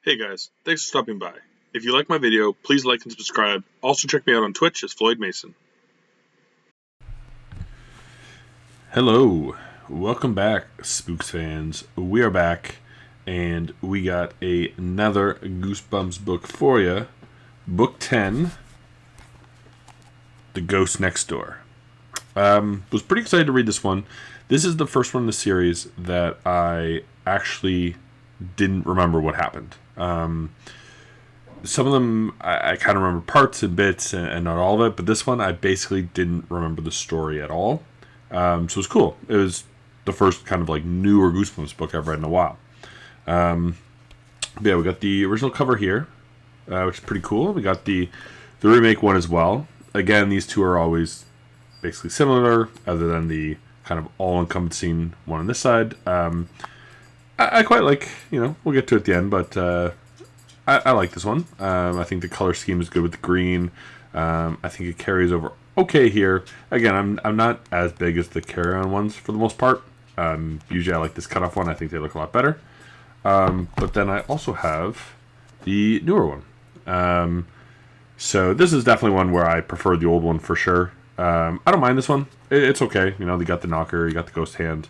Hey guys, thanks for stopping by. If you like my video, please like and subscribe. Also check me out on Twitch as Floyd Mason. Hello, welcome back, Spooks fans. We are back, and we got another Goosebumps book for you. Book 10, The Ghost Next Door. Was pretty excited to read this one. This is the first one in the series that I actually didn't remember what happened. Some of them I kind of remember parts and bits and not all of it, but this one I basically didn't remember the story at all. So it was cool. It was the first kind of like newer Goosebumps book I've read in a while. But yeah, we got the original cover here, which is pretty cool. We got the remake one as well. Again, these two are always basically similar, other than the kind of all-encompassing one on this side. I quite like, we'll get to it at the end, but I like this one. I think the color scheme is good with the green. I think it carries over okay here. Again, I'm not as big as the carry-on ones for the most part. Usually I like this cutoff one. I think they look a lot better. But then I also have the newer one. So this is definitely one where I prefer the old one for sure. I don't mind this one. It's okay. They got the knocker, you got the ghost hand.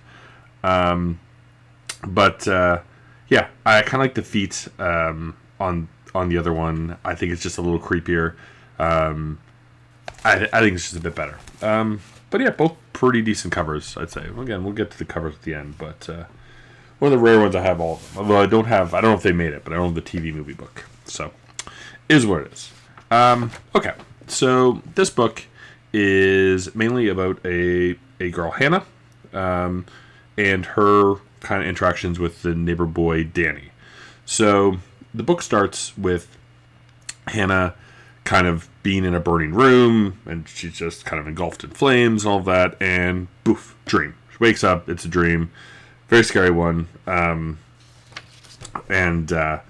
But yeah, I kind of like the feet on the other one. I think it's just a little creepier. I think it's just a bit better. But yeah, both pretty decent covers, I'd say. Again, we'll get to the covers at the end, but one of the rare ones I have all of them. Although I don't know if they made it, but I don't have the TV movie book. So, is what it is. Okay, so this book is mainly about a girl, Hannah, and her kind of interactions with the neighbor boy, Danny. So the book starts with Hannah kind of being in a burning room, and she's just kind of engulfed in flames and all of that, and poof, dream. She wakes up, it's a dream. Very scary one. And, kind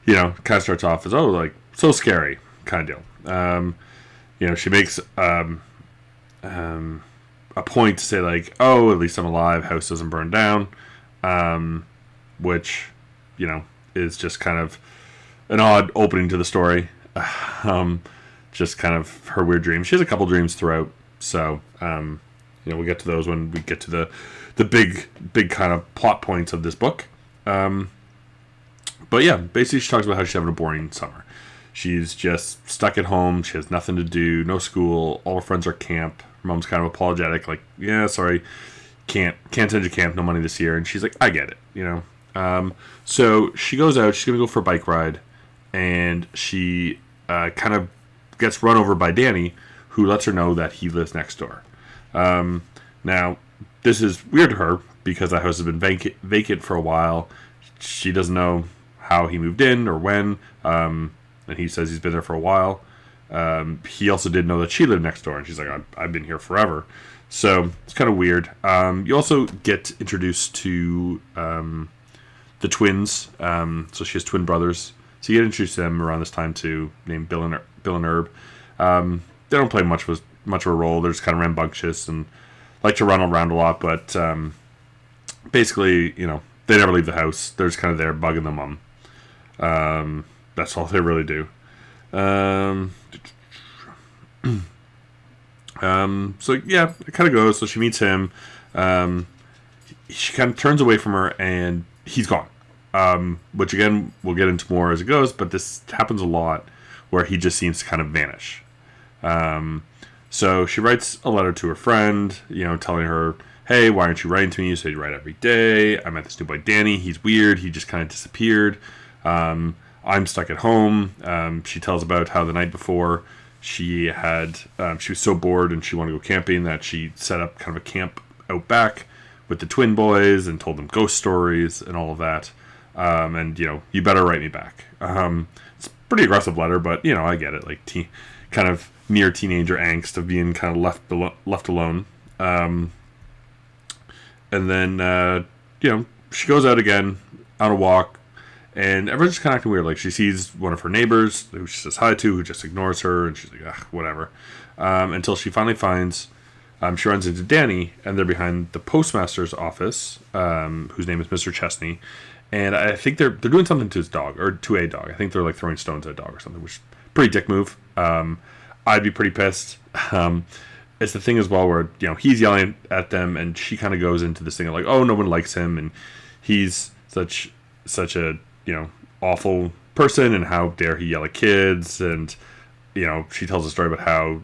of starts off as, so scary kind of deal. She makes a point to say, at least I'm alive, house doesn't burn down. Which, is just kind of an odd opening to the story. Just kind of her weird dream. She has a couple dreams throughout, so we'll get to those when we get to the big kind of plot points of this book. But yeah, basically she talks about how she's having a boring summer. She's just stuck at home. She has nothing to do, no school. All her friends are at camp. Her mom's kind of apologetic, yeah, sorry, can't send you to camp, no money this year. And she's like, I get it, So she goes out, she's going to go for a bike ride, and she kind of gets run over by Danny, who lets her know that he lives next door. Now, this is weird to her, because the house has been vacant for a while. She doesn't know how he moved in or when, and he says he's been there for a while. He also didn't know that she lived next door, and she's like, I've been here forever. So it's kind of weird. You also get introduced to the twins. So she has twin brothers. So you get introduced to them around this time too, named Bill and Herb. They don't play much of a role. They're just kind of rambunctious and like to run around a lot. But basically, they never leave the house. They're just kind of there bugging the mom. That's all they really do. So yeah, it kind of goes. So she meets him. She kind of turns away from her, and he's gone. Which again, we'll get into more as it goes. But this happens a lot, where he just seems to kind of vanish. So she writes a letter to her friend, telling her, "Hey, why aren't you writing to me? You say you write every day. I met this new boy, Danny. He's weird. He just kind of disappeared. I'm stuck at home." She tells about how the night before, she was so bored and she wanted to go camping that she set up kind of a camp out back with the twin boys and told them ghost stories and all of that. And you better write me back. It's a pretty aggressive letter, but I get it. Kind of near teenager angst of being kind of left alone. And then she goes out again on a walk. And everyone's just kind of acting weird. She sees one of her neighbors, who she says hi to, who just ignores her, and she's like, whatever. Until she finally finds, she runs into Danny, and they're behind the postmaster's office, whose name is Mr. Chesney. and I think they're doing something to his dog, or to a dog. I think they're like throwing stones at a dog or something, which is a pretty dick move. I'd be pretty pissed. It's the thing as well where, he's yelling at them, and she kind of goes into this thing of like, oh, no one likes him, and he's such a awful person, and how dare he yell at kids. And she tells a story about how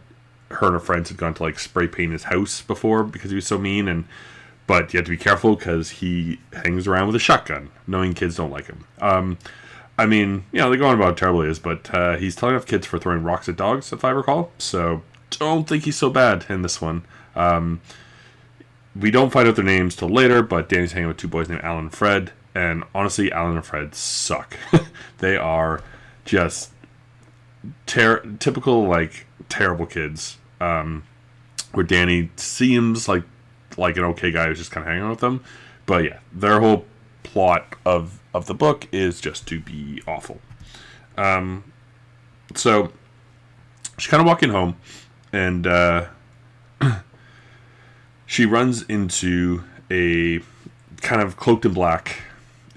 her and her friends had gone to like spray paint his house before because he was so mean, but you have to be careful because he hangs around with a shotgun, knowing kids don't like him. I mean, they're going about how terrible he is, but he's telling off kids for throwing rocks at dogs, if I recall. So don't think he's so bad in this one. We don't find out their names till later, but Danny's hanging with two boys named Alan and Fred. And honestly, Alan and Fred suck. They are just typical, like, terrible kids. Where Danny seems like an okay guy who's just kind of hanging out with them. But yeah, their whole plot of the book is just to be awful. So she's kind of walking home, and she runs into a kind of cloaked in black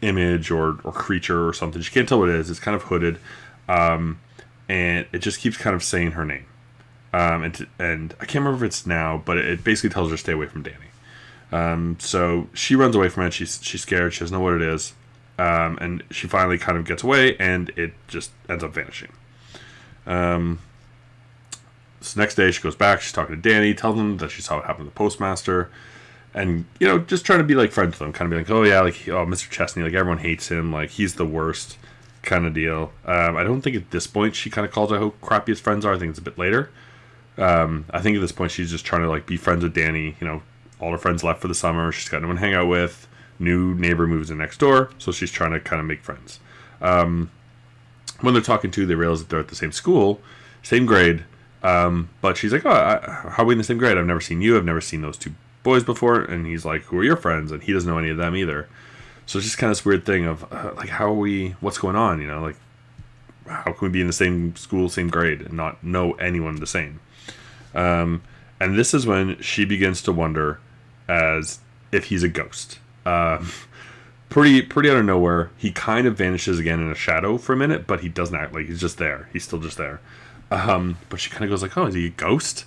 image or creature or something. She can't tell what it is. It's kind of hooded, and it just keeps kind of saying her name. And I can't remember if it's now, but it basically tells her to stay away from Danny. So she runs away from it. She's scared. She doesn't know what it is. And she finally kind of gets away, and it just ends up vanishing. So next day she goes back. She's talking to Danny, tells him that she saw what happened to the postmaster, and just trying to be like friends with him, kind of be like, oh yeah, like Mr. Chesney, like everyone hates him, like he's the worst kind of deal. I don't think at this point she kind of calls out how crappy his friends are. I think it's a bit later. I think at this point she's just trying to like be friends with Danny. All her friends left for the summer. She's got no one to hang out with. New neighbor moves in next door, so she's trying to kind of make friends. When they're talking to, they realize that they're at the same school, same grade. But she's like, oh, how are we in the same grade? I've never seen you. I've never seen those two boys before. And he's like, who are your friends? And he doesn't know any of them either. So it's just kind of this weird thing of like, how are we? What's going on? Like, how can we be in the same school, same grade, and not know anyone the same? And this is when she begins to wonder as if he's a ghost. Pretty out of nowhere, he kind of vanishes again in a shadow for a minute, but he doesn't act like he's just there. He's still just there. But she kind of goes like, oh, is he a ghost?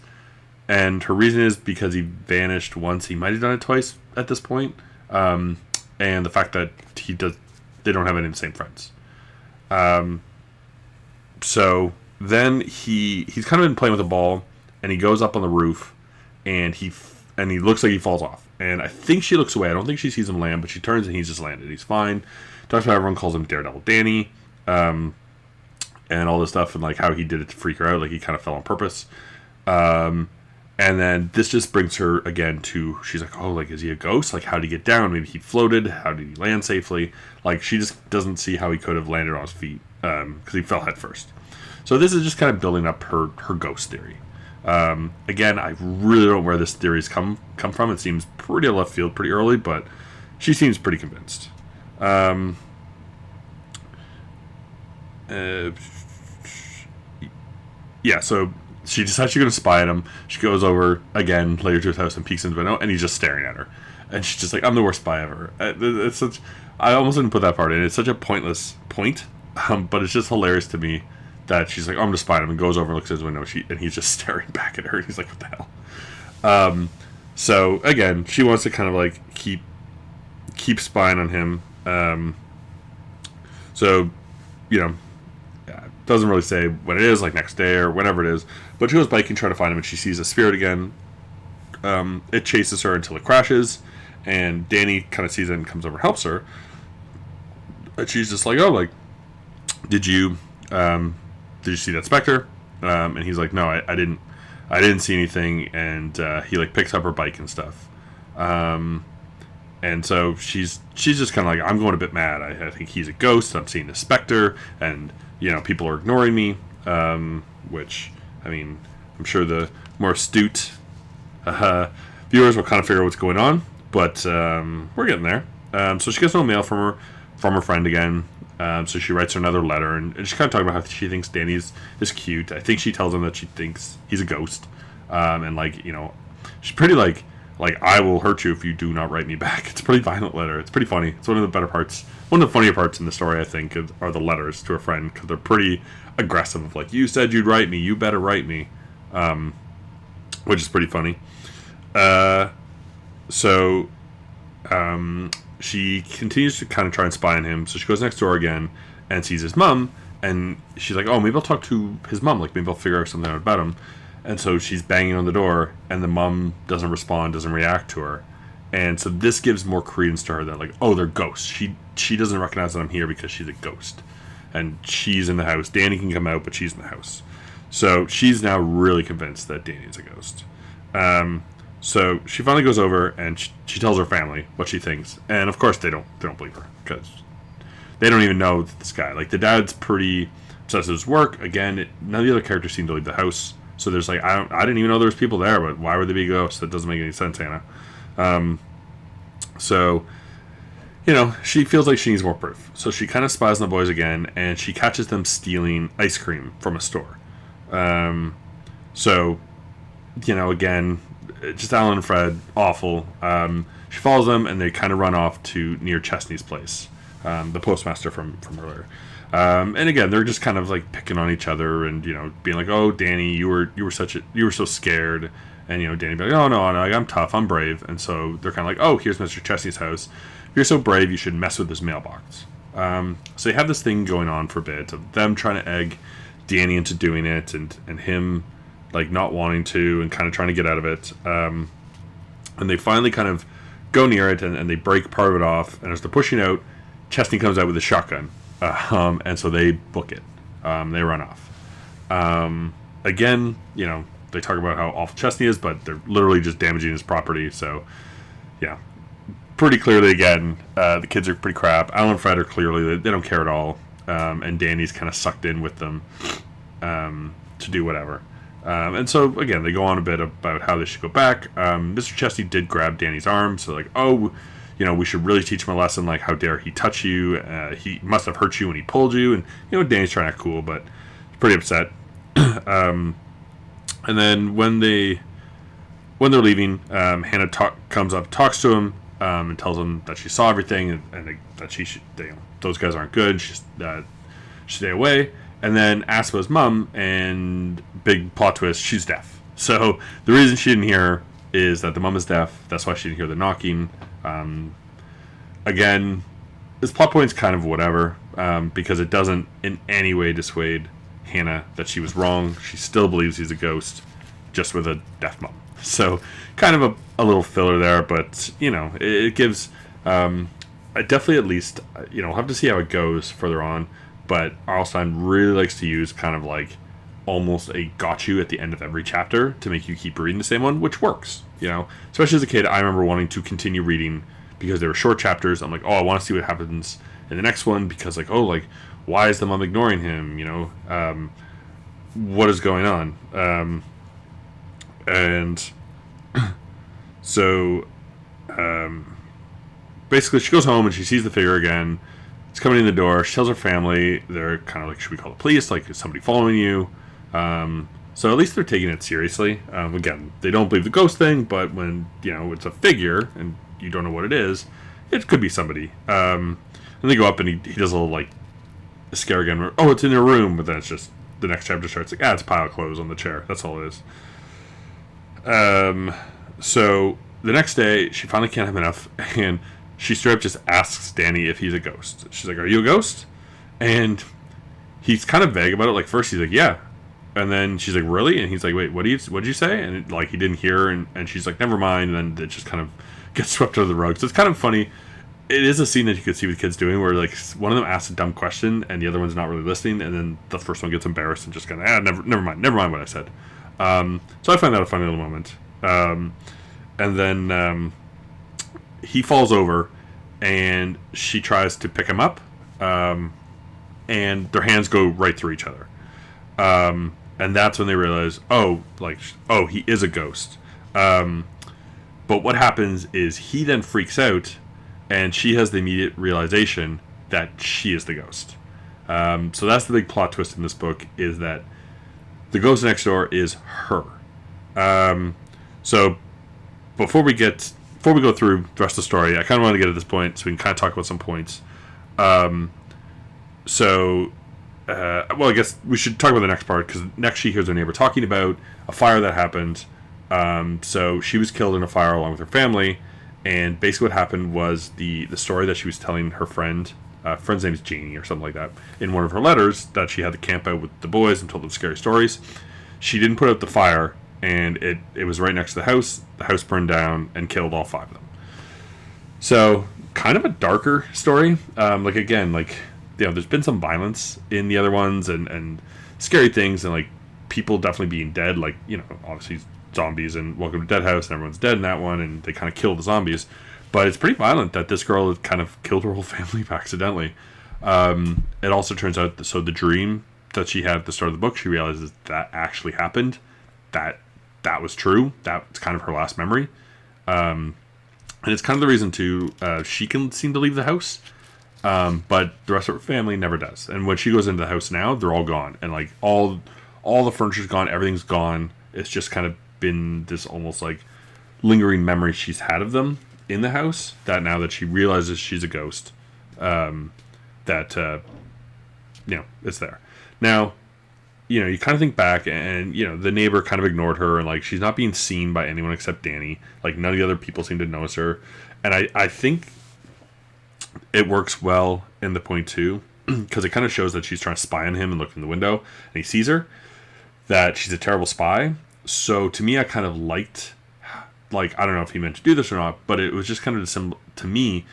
And her reason is because he vanished once. He might have done it twice at this point. And the fact that they don't have any of the same friends. So then he's kind of been playing with a ball, and he goes up on the roof, and he looks like he falls off. And I think she looks away. I don't think she sees him land, but she turns and he's just landed. He's fine. Talks about everyone calls him Daredevil Danny, and all this stuff, and like how he did it to freak her out. Like he kind of fell on purpose. And then this just brings her again to, she's like, oh, like, is he a ghost? Like, how did he get down? Maybe he floated. How did he land safely? Like, she just doesn't see how he could have landed on his feet, because he fell head first. So this is just kind of building up her ghost theory. Again, I really don't know where this theory's come from. It seems pretty left field pretty early, but she seems pretty convinced. Yeah, so she decides she's going to spy on him. She goes over again later to his house and peeks into the window, and he's just staring at her. And she's just like, I'm the worst spy ever. I almost didn't put that part in. It's such a pointless point, but it's just hilarious to me that she's like, oh, I'm just spying him, and goes over and looks at his window, and he's just staring back at her. He's like, what the hell? So again, she wants to kind of like keep spying on him. So, doesn't really say when it is, like next day or whenever it is, but she goes biking trying to find him, and she sees a spirit again. It chases her until it crashes, and Danny kind of sees it and comes over and helps her. And she's just like, oh, like, did you see that specter? And he's like, no, I didn't see anything. And he like picks up her bike and stuff. And so she's just kind of like, I'm going a bit mad. I think he's a ghost. I'm seeing a specter, and people are ignoring me. Which, I mean, I'm sure the more astute viewers will kind of figure out what's going on. But we're getting there. So she gets no mail from her friend again. So she writes her another letter, and she's kind of talking about how she thinks Danny is cute. I think she tells him that she thinks he's a ghost. And like, she's pretty like, like, I will hurt you if you do not write me back. It's a pretty violent letter. It's pretty funny. It's one of the better parts. One of the funnier parts in the story, I think, are the letters to a friend, because they're pretty aggressive. Of like, you said you'd write me. You better write me. Which is pretty funny. So she continues to kind of try and spy on him. So she goes next door again and sees his mom. And she's like, oh, maybe I'll talk to his mom. Like, maybe I'll figure out something out about him. And so she's banging on the door, and the mom doesn't respond, doesn't react to her. And so this gives more credence to her that, like, oh, they're ghosts. She doesn't recognize that I'm here because she's a ghost. And she's in the house. Danny can come out, but she's in the house. So she's now really convinced that Danny's a ghost. So she finally goes over, and she tells her family what she thinks. And, of course, they don't believe her, because they don't even know this guy. Like, the dad's pretty obsessed with his work. Again, none of the other characters seem to leave the house. So there's like, I didn't even know there was people there, but why would they be ghosts? That doesn't make any sense, Hannah. So, she feels like she needs more proof. So she kind of spies on the boys again, and she catches them stealing ice cream from a store. So, again, just Alan and Fred, awful. She follows them, and they kind of run off to near Chesney's place. The postmaster from earlier. And again, they're just kind of like picking on each other and, being like, oh, Danny, you were so scared. And, Danny be like, oh, no, I'm tough, I'm brave. And so they're kind of like, oh, here's Mr. Chesney's house. If you're so brave, you should mess with his mailbox. So they have this thing going on for a bit of them trying to egg Danny into doing it, and him like not wanting to and kind of trying to get out of it. And they finally kind of go near it, and they break part of it off. And as they're pushing out, Chesney comes out with a shotgun, and so they book it. They run off. Again, they talk about how awful Chesney is, but they're literally just damaging his property. So, yeah, pretty clearly, again, the kids are pretty crap. Alan and Fred are clearly, they don't care at all, and Danny's kind of sucked in with them to do whatever. And so, again, they go on a bit about how they should go back. Mr. Chesney did grab Danny's arm, so like, oh, we should really teach him a lesson, like, how dare he touch you, he must have hurt you when he pulled you, and, Danny's trying to act cool, but he's pretty upset. And then when they're leaving, Hannah comes up, talks to him, and tells him that she saw everything, and that those guys aren't good, she should stay away, and then asks about his mom, and big plot twist, she's deaf. So the reason she didn't hear her is that the mom is deaf, that's why she didn't hear the knocking. Again, this plot point's kind of whatever, because it doesn't in any way dissuade Hannah that she was wrong. She still believes he's a ghost, just with a deaf mom. So, kind of a little filler there, but, it gives, definitely at least, we'll have to see how it goes further on, but Arlstein really likes to use kind of like almost a got you at the end of every chapter to make you keep reading the same one, which works, Especially as a kid, I remember wanting to continue reading because they were short chapters. I'm like, oh, I want to see what happens in the next one because, like, oh, like, why is the mom ignoring him? What is going on? And so basically she goes home and she sees the figure again. It's coming in the door. She tells her family. They're kind of like, should we call the police? Like, is somebody following you? So at least they're taking it seriously. Again, they don't believe the ghost thing, but when, it's a figure and you don't know what it is, it could be somebody. And they go up and he does a little, like, scare again. Where, oh, it's in their room, but then it's just, the next chapter starts like, it's a pile of clothes on the chair. That's all it is. So the next day, she finally can't have enough, and she straight up just asks Danny if he's a ghost. She's like, are you a ghost? And he's kind of vague about it. Like, first he's like, yeah. And then she's like, really? And he's like, wait, what did you say? And it, like, he didn't hear, and she's like, never mind. And then it just kind of gets swept under the rug. So it's kind of funny. It is a scene that you could see with kids doing where, like, one of them asks a dumb question and the other one's not really listening, and then the first one gets embarrassed and just kind of, never mind what I said. So I find that a funny little moment. And then he falls over and she tries to pick him up, and their hands go right through each other. And that's when they realize, he is a ghost. But what happens is he then freaks out, and she has the immediate realization that she is the ghost. So that's the big plot twist in this book, is that the ghost next door is her. So before we go through the rest of the story, I kind of want to get at this point so we can kind of talk about some points. So, well, I guess we should talk about the next part, because next she hears her neighbor talking about a fire that happened. So she was killed in a fire along with her family, and basically what happened was the story that she was telling her friend, friend's name is Janie or something like that, in one of her letters, that she had to camp out with the boys and told them scary stories. She didn't put out the fire, and it was right next to the house. The house burned down and killed all 5 of them. So, kind of a darker story. Like, again, like, you know, there's been some violence in the other ones, and scary things, and, like, people definitely being dead. Like, you know, obviously zombies and Welcome to Dead House, and everyone's dead in that one, and they kind of kill the zombies. But it's pretty violent that this girl kind of killed her whole family accidentally. It also turns out that, so the dream that she had at the start of the book, she realizes that actually happened. That was true. That's kind of her last memory. And it's kind of the reason, too, she can seem to leave the house, but the rest of her family never does. And when she goes into the house now, they're all gone. And, like, all the furniture's gone, everything's gone. It's just kind of been this almost, like, lingering memory she's had of them in the house, that now that she realizes she's a ghost, that, you know, it's there. Now, you know, you kind of think back, and, you know, the neighbor kind of ignored her, and, like, she's not being seen by anyone except Danny. Like, none of the other people seem to notice her. And I think it works well in the point, too, because it kind of shows that she's trying to spy on him and look in the window, and he sees her, that she's a terrible spy. So, to me, I kind of liked, like, I don't know if he meant to do this or not, but it was just kind of to me,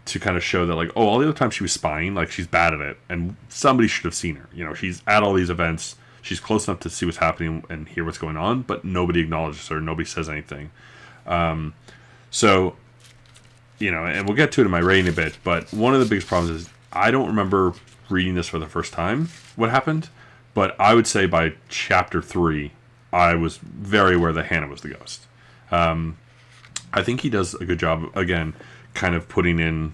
to kind of show that, like, oh, all the other times she was spying, like, she's bad at it, and somebody should have seen her. You know, she's at all these events, she's close enough to see what's happening and hear what's going on, but nobody acknowledges her, nobody says anything. So, you know, and we'll get to it in my rating a bit, but one of the biggest problems is I don't remember reading this for the first time, what happened, but I would say by chapter 3, I was very aware that Hannah was the ghost. I think he does a good job, again, kind of putting in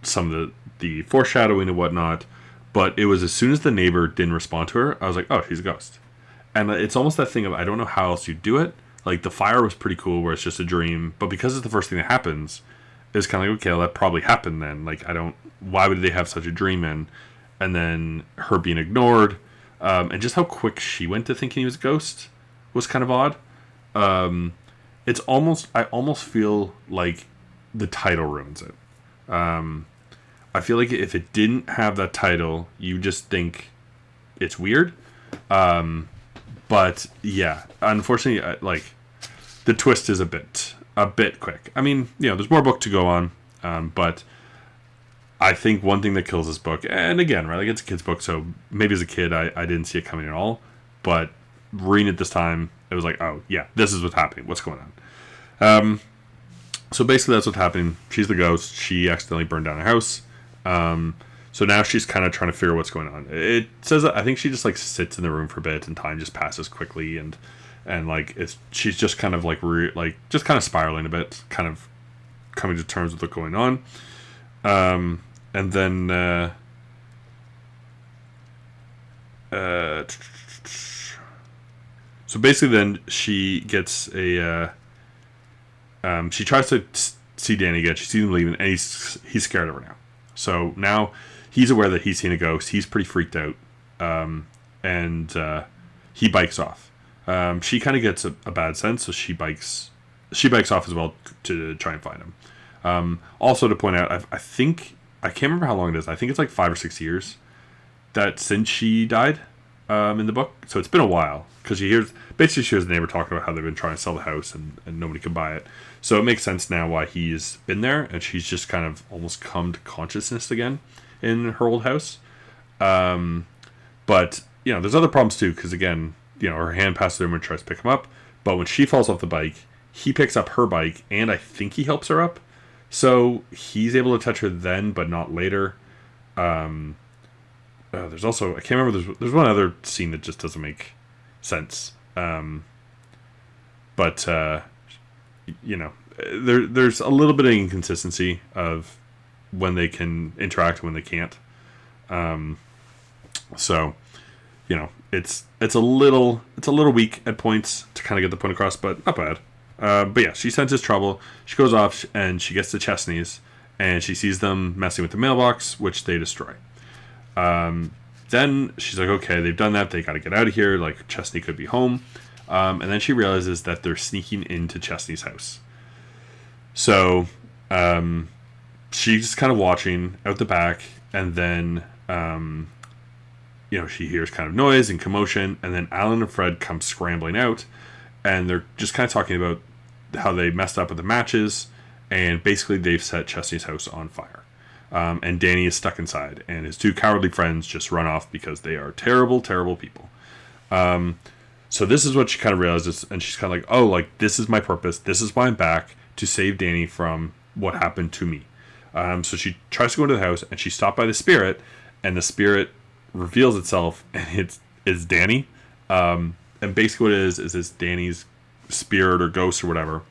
some of the foreshadowing and whatnot, but it was as soon as the neighbor didn't respond to her, I was like, oh, she's a ghost. And it's almost that thing of, I don't know how else you do it. Like, the fire was pretty cool where it's just a dream, but because it's the first thing that happens, it's kind of like, okay, well, that probably happened then. Like, why would they have such a dream in? And then her being ignored, and just how quick she went to thinking he was a ghost was kind of odd. I almost feel like the title ruins it. I feel like if it didn't have that title, you just think it's weird. But yeah, unfortunately, like, the twist is a bit quick. I mean, you know, there's more book to go on, but I think one thing that kills this book, and again, right, like, it's a kid's book, so maybe as a kid I didn't see it coming at all, but reading it this time, it was like, oh yeah, this is what's happening. What's going on? So basically that's what's happening. She's the ghost. She accidentally burned down a house. So now she's kind of trying to figure out what's going on. It says that I think she just, like, sits in the room for a bit, and time just passes quickly, and like, she's just kind of like just kind of spiraling a bit, kind of coming to terms with what's going on. And then so basically then she gets she tries to see Danny again. She sees him leaving, and he's scared of her now. So now he's aware that he's seen a ghost. He's pretty freaked out, and he bikes off. She kind of gets a bad sense, so she bikes off as well to try and find him. Also to point out, I think, I can't remember how long it is. I think it's like 5 or 6 years that since she died in the book. So it's been a while, because she hears the neighbor talking about how they've been trying to sell the house and nobody can buy it. So it makes sense now why he's been there, and she's just kind of almost come to consciousness again in her old house. But, you know, there's other problems too, because again, you know, her hand passes over and tries to pick him up, but when she falls off the bike, he picks up her bike, and I think he helps her up. So he's able to touch her then, but not later. There's also, I can't remember, there's one other scene that just doesn't make sense. But you know, there's a little bit of inconsistency of when they can interact and when they can't. So, you know, it's a little weak at points to kind of get the point across, but not bad. But yeah, she senses trouble. She goes off and she gets to Chesney's, and she sees them messing with the mailbox, which they destroy. Then she's like, okay, they've done that. They got to get out of here. Like, Chesney could be home. And then she realizes that they're sneaking into Chesney's house. So she's just kind of watching out the back, and then she hears kind of noise and commotion, and then Alan and Fred come scrambling out, and they're just kind of talking about how they messed up with the matches, and basically they've set Chesney's house on fire. And Danny is stuck inside, and his two cowardly friends just run off because they are terrible, terrible people. So this is what she kind of realizes, and she's kind of like, oh, like, this is my purpose. This is why I'm back, to save Danny from what happened to me. So she tries to go into the house, and she's stopped by the spirit, and the spirit reveals itself, and it's Danny. And basically what it is it's Danny's spirit or ghost or whatever.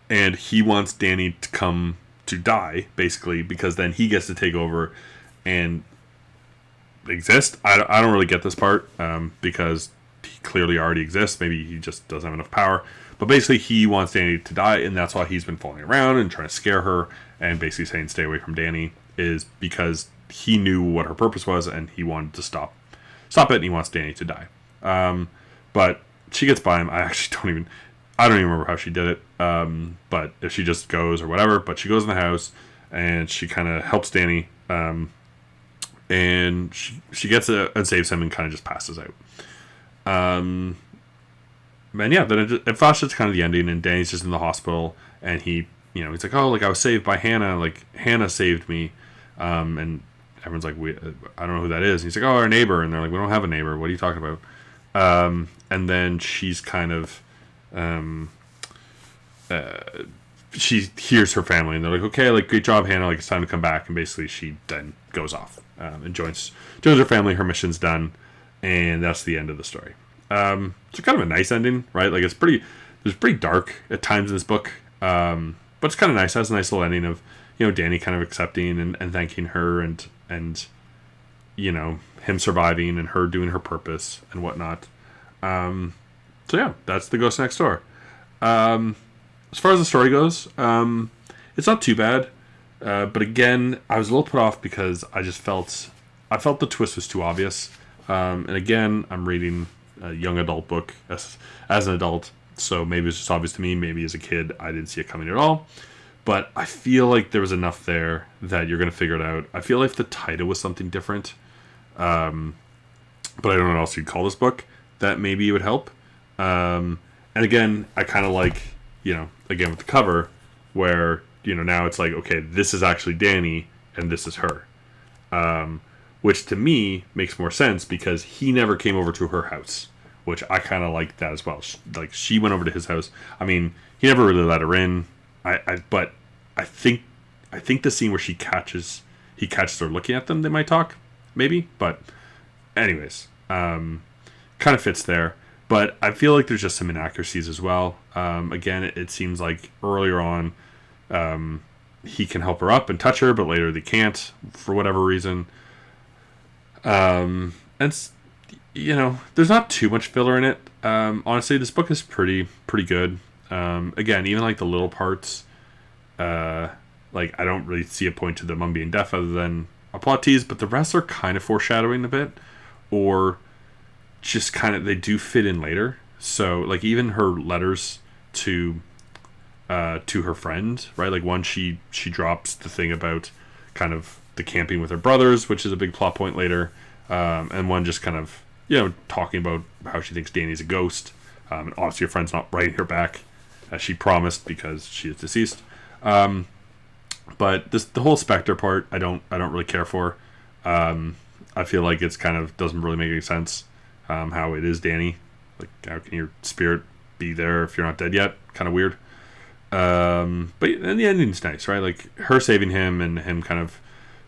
And he wants Danny to come to die, basically, because then he gets to take over and exist. I don't really get this part, because he clearly already exists. Maybe he just doesn't have enough power. But basically, he wants Danny to die, and that's why he's been following around and trying to scare her and basically saying, stay away from Danny, is because he knew what her purpose was, and he wanted to stop it, and he wants Danny to die. But she gets by him. I don't even remember how she did it. But if she just goes or whatever, but she goes in the house, and she kind of helps Danny, and she gets it and saves him and kind of just passes out. And yeah, then it flashes to kind of the ending, and Danny's just in the hospital, and he's like, oh, like, I was saved by Hannah, like, Hannah saved me, and everyone's like, I don't know who that is, and he's like, oh, our neighbor, and they're like, we don't have a neighbor, what are you talking about? And then she's kind of, she hears her family, and they're like, okay, like, great job, Hannah, like, it's time to come back, and basically she then goes off, and joins her family, her mission's done, and that's the end of the story. So kind of a nice ending, right? Like, it's pretty dark at times in this book, but it's kind of nice. It has a nice little ending of, Danny kind of accepting and thanking her, and him surviving, and her doing her purpose and whatnot. So yeah, that's The Ghost Next Door. As far as the story goes, it's not too bad, but again, I was a little put off because I felt the twist was too obvious. And again, I'm reading a young adult book as an adult, so maybe it's just obvious to me. Maybe as a kid I didn't see it coming at all, but I feel like there was enough there that you're going to figure it out. I feel like if the title was something different, but I don't know what else you'd call this book, that maybe it would help. And again, I kind of like, again with the cover, where now it's like, okay, this is actually Danny and this is her, which to me makes more sense because he never came over to her house, which I kind of like that as well. She went over to his house. I mean, he never really let her in. But I think the scene where he catches her looking at them, they might talk, maybe. But anyways, kind of fits there. But I feel like there's just some inaccuracies as well. Again, it seems like earlier on, he can help her up and touch her, but later they can't for whatever reason. And there's not too much filler in it. Honestly, this book is pretty good. Again, even like the little parts, like I don't really see a point to the mum being deaf other than a plot tease, but the rest are kind of foreshadowing a bit, or just kind of, they do fit in later. So like even her letters to her friend, right? Like one, she drops the thing about kind of the camping with her brothers, which is a big plot point later. And one just kind of, talking about how she thinks Danny's a ghost. And obviously her friend's not writing her back as she promised because she is deceased. But the whole Spectre part, I don't really care for. I feel like it's kind of doesn't really make any sense. How it is Danny, like how can your spirit be there if you're not dead yet? Kind of weird. But and the ending's nice, right? Like her saving him and him kind of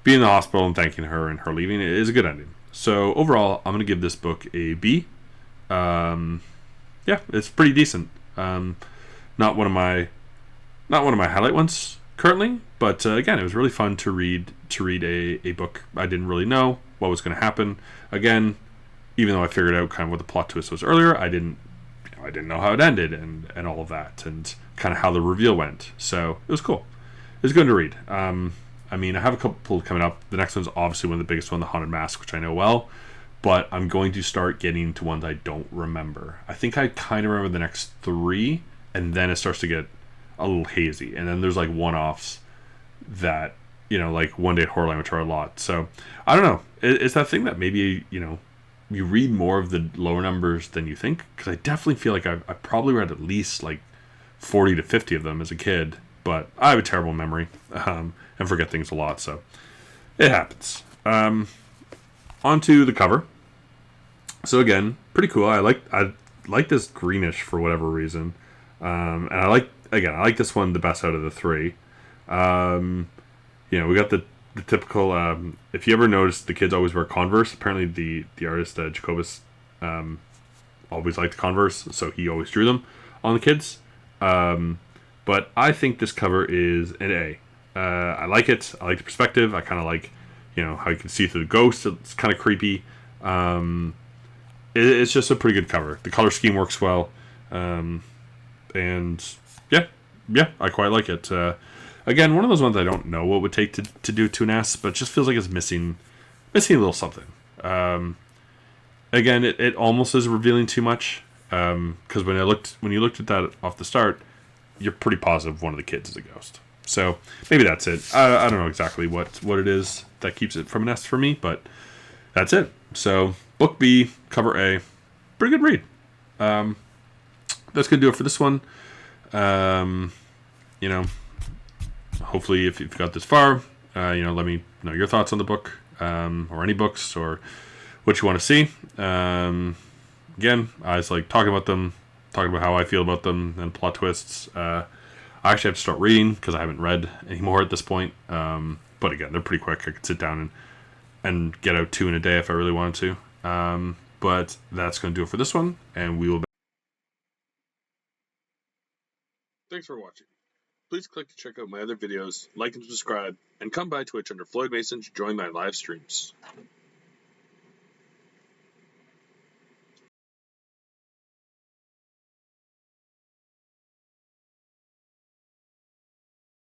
being in the hospital and thanking her and her leaving, it is a good ending. So overall, I'm gonna give this book a B. Yeah, it's pretty decent. Not one of my highlight ones currently, but again, it was really fun to read a book I didn't really know what was going to happen. Again, even though I figured out kind of what the plot twist was earlier, I didn't I didn't know how it ended and all of that, and kind of how the reveal went. So it was cool. It was good to read. I mean, I have a couple coming up. The next one's obviously one of the biggest one, The Haunted Mask, which I know well. But I'm going to start getting to ones I don't remember. I think I kind of remember the next three, and then it starts to get a little hazy. And then there's like one-offs that, like One Day at Horrorland, which are a lot. So I don't know. It's that thing that maybe, you read more of the lower numbers than you think. Because I definitely feel like I probably read at least like 40 to 50 of them as a kid. But I have a terrible memory and forget things a lot. So it happens. Onto the cover. So again, pretty cool. I like this greenish for whatever reason, and I like this one the best out of the three. We got the typical. If you ever notice, the kids always wear Converse. Apparently, the artist Jacobus always liked Converse, so he always drew them on the kids. But I think this cover is an A. I like it. I like the perspective. I kind of like, how you can see through the ghost. It's kind of creepy. It's just a pretty good cover. The color scheme works well. And yeah, I quite like it. Again, one of those ones I don't know what it would take to do to an S, but it just feels like it's missing a little something. Again, it almost is revealing too much. Because when you looked at that off the start, you're pretty positive one of the kids is a ghost. So maybe that's it. I don't know exactly what it is that keeps it from an S for me, but that's it. So book B, cover A, pretty good read. That's gonna do it for this one. Hopefully if you've got this far, let me know your thoughts on the book, or any books, or what you want to see. Again, I just like talking about how I feel about them and plot twists. I actually have to start reading because I haven't read anymore at this point. But again, they're pretty quick. I could sit down and get out 2 in a day if I really wanted to. But that's going to do it for this one, and we will. Thanks for watching. Please click to check out my other videos, like and subscribe, and come by Twitch under Floyd Mason to join my live streams.